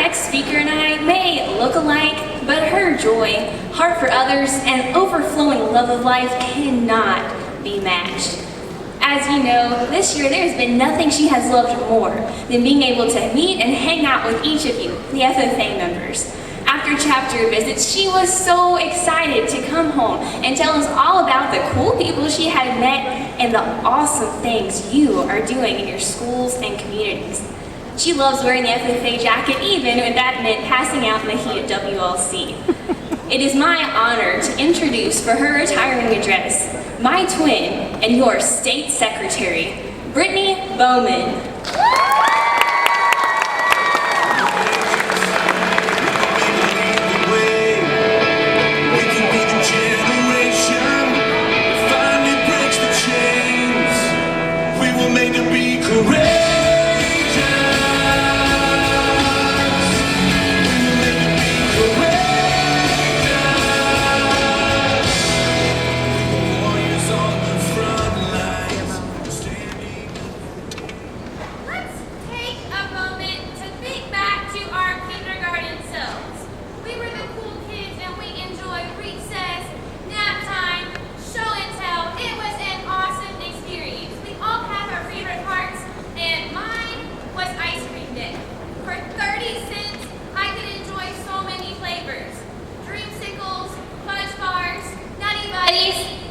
next speaker and I may look alike, but her joy, heart for others, and overflowing love of life cannot be matched. As you know, this year there has been nothing she has loved more than being able to meet and hang out with each of you, the FFA members. After chapter visits, she was so excited to come home and tell us all about the cool people she had met and the awesome things you are doing in your schools and communities. She loves wearing the FFA jacket even when that meant passing out in the heat at WLC. It is my honor to introduce for her retiring address, my twin and your State Secretary, Brittany Bowman.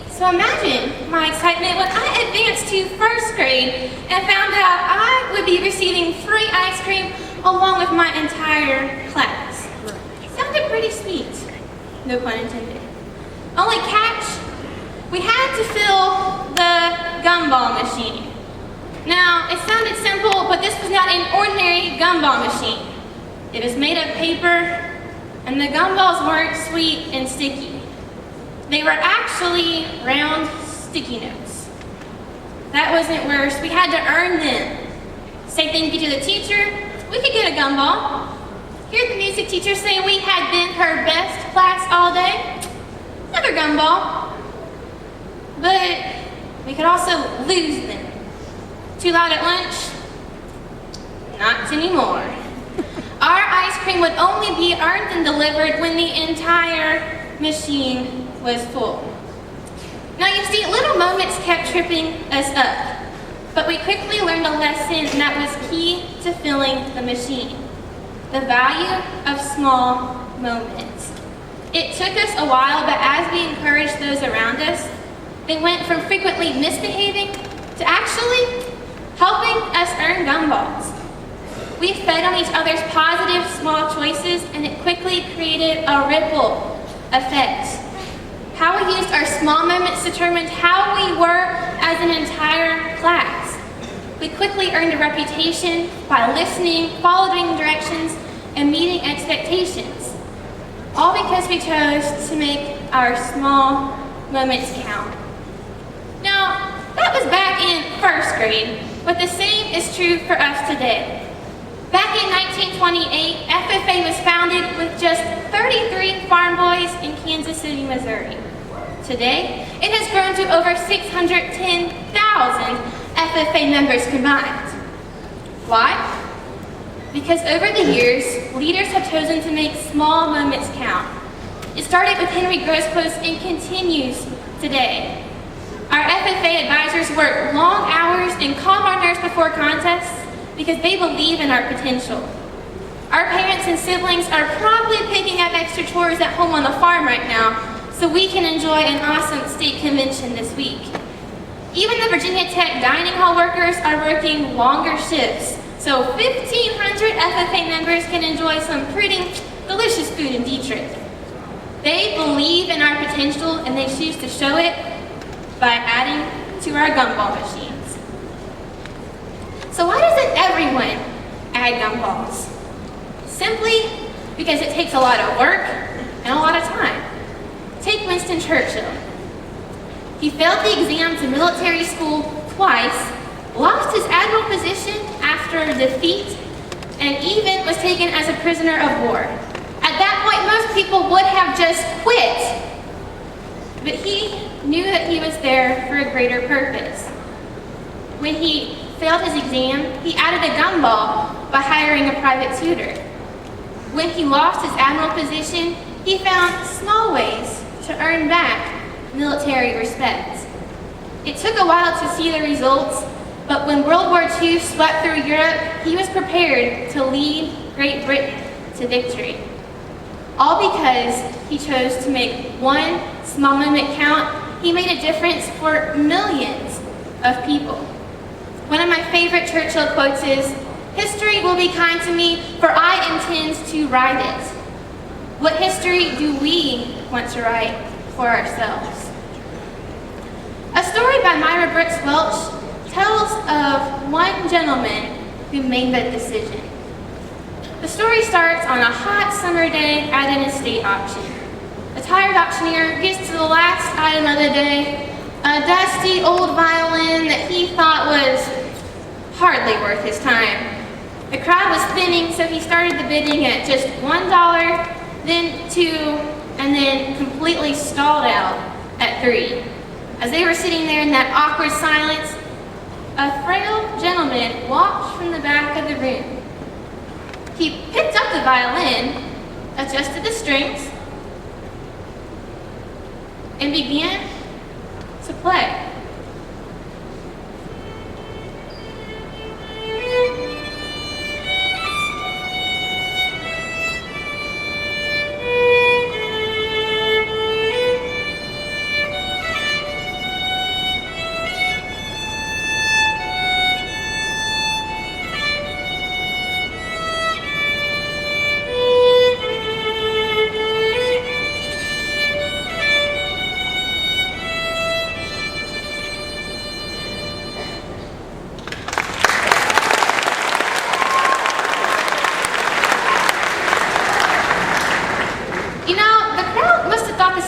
So imagine my excitement when I advanced to first grade and found out I would be receiving free ice cream along with my entire class. Sounded pretty sweet, no pun intended. Only catch, we had to fill the gumball machine. Now, it sounded simple, but this was not an ordinary gumball machine. It was made of paper, and the gumballs weren't sweet and sticky. They were actually round sticky notes. That wasn't worse. We had to earn them. Say thank you to the teacher. We could get a gumball. Hear the music teacher say we had been her best class all day. Another gumball. But we could also lose them. Too loud at lunch? Not anymore. Our ice cream would only be earned and delivered when the entire machine was full. Now you see, little moments kept tripping us up, but we quickly learned a lesson that was key to filling the machine: the value of small moments. It took us a while, but as we encouraged those around us, they went from frequently misbehaving to actually helping us earn gumballs. We fed on each other's positive small choices, and it quickly created a ripple effect. How we used our small moments determined how we were as an entire class. We quickly earned a reputation by listening, following directions, and meeting expectations. All because we chose to make our small moments count. Now, that was back in first grade, but the same is true for us today. Back in 1928, FFA was founded with just 33 farm boys in Kansas City, Missouri. Today, it has grown to over 610,000 FFA members combined. Why? Because over the years, leaders have chosen to make small moments count. It started with Henry Grosclose and continues today. Our FFA advisors work long hours and calm our nerves before contests because they believe in our potential. Our parents and siblings are probably picking up extra chores at home on the farm right now so we can enjoy an awesome state convention this week. Even the Virginia Tech dining hall workers are working longer shifts, so 1,500 FFA members can enjoy some pretty delicious food in Detroit. They believe in our potential and they choose to show it by adding to our gumball machines. So why doesn't everyone add gumballs? Simply because it takes a lot of work and a lot of time. Take Winston Churchill. He failed the exams in military school twice, lost his admiral position after defeat, and even was taken as a prisoner of war. At that point, most people would have just quit. But he knew that he was there for a greater purpose. When he failed his exam, he added a gumball by hiring a private tutor. When he lost his admiral position, he found small ways to earn back military respect. It took a while to see the results, but when World War II swept through Europe, he was prepared to lead Great Britain to victory. All because he chose to make one small moment count. He made a difference for millions of people. One of my favorite Churchill quotes is, "History will be kind to me, for I intend to write it." What history do we want to write for ourselves? A story by Myra Brooks Welch tells of one gentleman who made that decision. The story starts on a hot summer day at an estate auction. A tired auctioneer gets to the last item of the day, a dusty old violin that he thought was hardly worth his time. The crowd was thinning, so he started the bidding at just $1, then $2, and then completely stalled out at $3. As they were sitting there in that awkward silence, a frail gentleman walked from the back of the room. He picked up the violin, adjusted the strings, and began to play.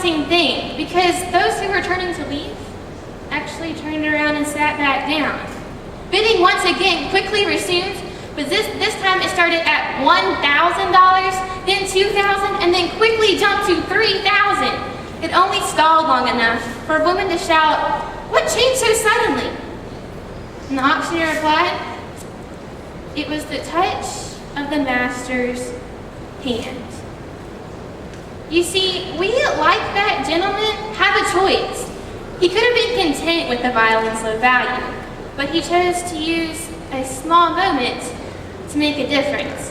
Same thing, because those who were turning to leave actually turned around and sat back down. Bidding once again quickly resumed, but this time it started at $1,000, then $2,000, and then quickly jumped to $3,000. It only stalled long enough for a woman to shout, "What changed so suddenly?" And the auctioneer replied, "It was the touch of the master's hand." You see, we, like that gentleman, have a choice. He could have been content with the violin's low value, but he chose to use a small moment to make a difference.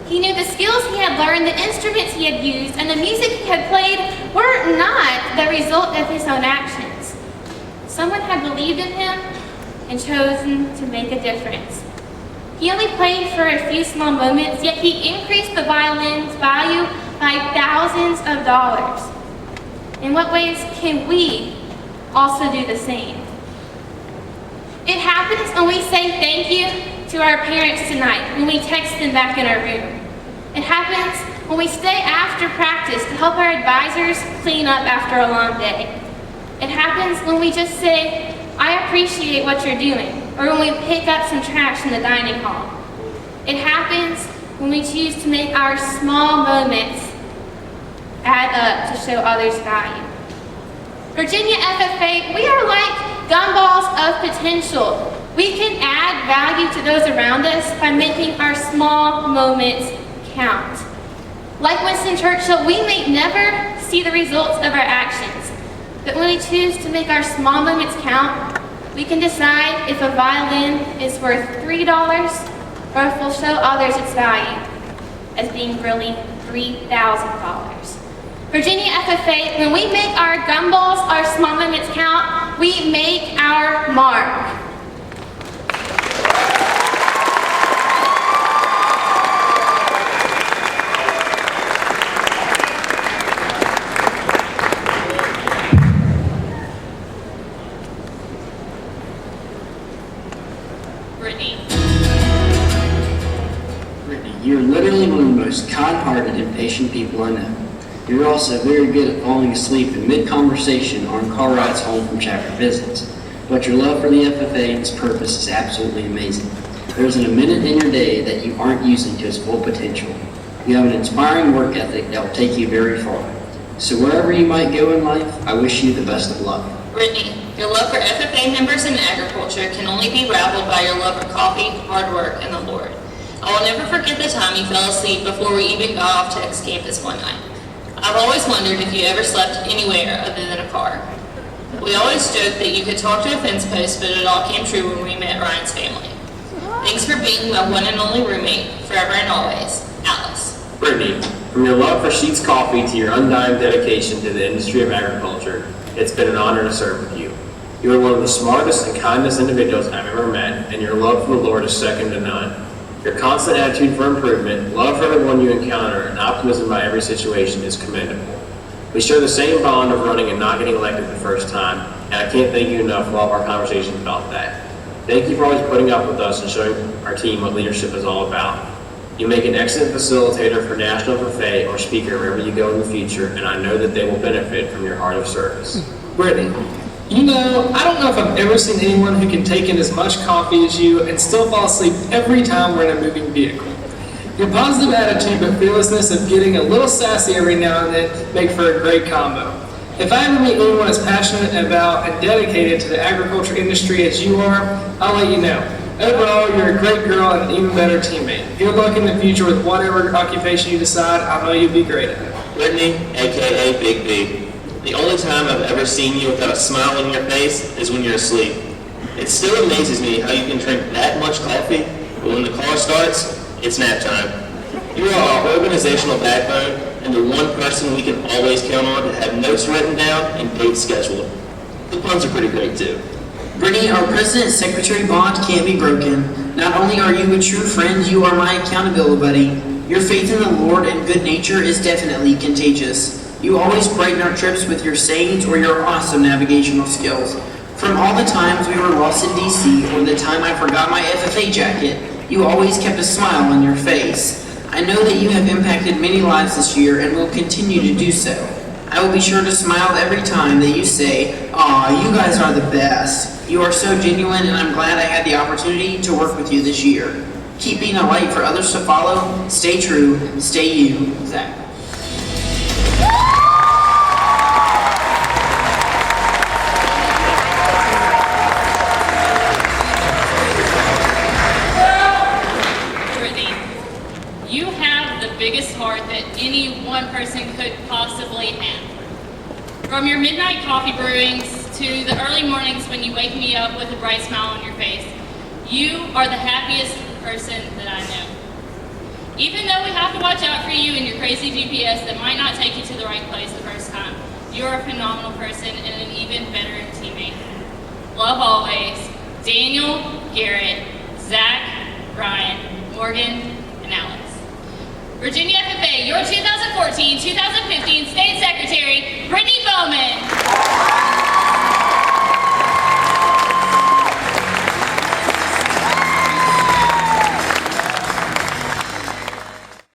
He knew the skills he had learned, the instruments he had used, and the music he had played were not the result of his own actions. Someone had believed in him and chosen to make a difference. He only played for a few small moments, yet he increased the violin's value by thousands of dollars. In what ways can we also do the same? It happens when we say thank you to our parents tonight, when we text them back in our room. It happens when we stay after practice to help our advisors clean up after a long day. It happens when we just say, "I appreciate what you're doing," or when we pick up some trash in the dining hall. It happens when we choose to make our small moments add up to show others value. Virginia FFA, we are like gumballs of potential. We can add value to those around us by making our small moments count. Like Winston Churchill, we may never see the results of our actions, but when we choose to make our small moments count, we can decide if a violin is worth $3 or if we'll show others its value as being really $3,000. Virginia FFA, when we make our gumballs, our small moments count, we make our mark. Brittany, you're literally one of the most kind-hearted and patient people I know. You're also very good at falling asleep in mid-conversation on car rides home from chapter visits. But your love for the FFA and its purpose is absolutely amazing. There isn't a minute in your day that you aren't using to its full potential. You have an inspiring work ethic that will take you very far. So wherever you might go in life, I wish you the best of luck. Brittany, your love for FFA members and agriculture can only be rivaled by your love for coffee, hard work, and the Lord. I will never forget the time you fell asleep before we even got off to ex-campus one night. I've always wondered if you ever slept anywhere other than a car. We always joked that you could talk to a fence post, but it all came true when we met Ryan's family. Thanks for being my one and only roommate, forever and always, Alice. Brittany, from your love for Sheets Coffee to your undying dedication to the industry of agriculture, it's been an honor to serve with you. You are one of the smartest and kindest individuals I've ever met, and your love for the Lord is second to none. Your constant attitude for improvement, love for everyone you encounter, and optimism about every situation is commendable. We share the same bond of running and not getting elected the first time, and I can't thank you enough for all of our conversations about that. Thank you for always putting up with us and showing our team what leadership is all about. You make an excellent facilitator for National FFA or speaker wherever you go in the future, and I know that they will benefit from your heart of service. Brittany, you know, I don't know if I've ever seen anyone who can take in as much coffee as you and still fall asleep every time we're in a moving vehicle. Your positive attitude but fearlessness of getting a little sassy every now and then make for a great combo. If I ever meet anyone as passionate about and dedicated to the agriculture industry as you are, I'll let you know. Overall, you're a great girl and an even better teammate. Good luck in the future with whatever occupation you decide. I know you'll be great at it. Brittany, aka Big B. The only time I've ever seen you without a smile on your face is when you're asleep. It still amazes me how you can drink that much coffee, but when the car starts, it's nap time. You are our organizational backbone and the one person we can always count on to have notes written down and dates scheduled. The puns are pretty great too. Brittany, our President Secretary bond can't be broken. Not only are you a true friend, you are my accountability buddy. Your faith in the Lord and good nature is definitely contagious. You always brighten our trips with your sayings or your awesome navigational skills. From all the times we were lost in DC or the time I forgot my FFA jacket, you always kept a smile on your face. I know that you have impacted many lives this year and will continue to do so. I will be sure to smile every time that you say, "Aw, you guys are the best." You are so genuine, and I'm glad I had the opportunity to work with you this year. Keep being a light for others to follow. Stay true. Stay you, Zach. Brittany, you have the biggest heart that any one person could possibly have. From your midnight coffee brewings to the early mornings when you wake me up with a bright smile on your face, you are the happiest person that I know. Even though we have to watch out for you and your crazy GPS that might not take you to the right place the first time, you're a phenomenal person and an even better teammate. Love always, Daniel, Garrett, Zach, Ryan, Morgan, and Alex. Virginia FFA, your 2014-2015 State Secretary, Brittany Bowman.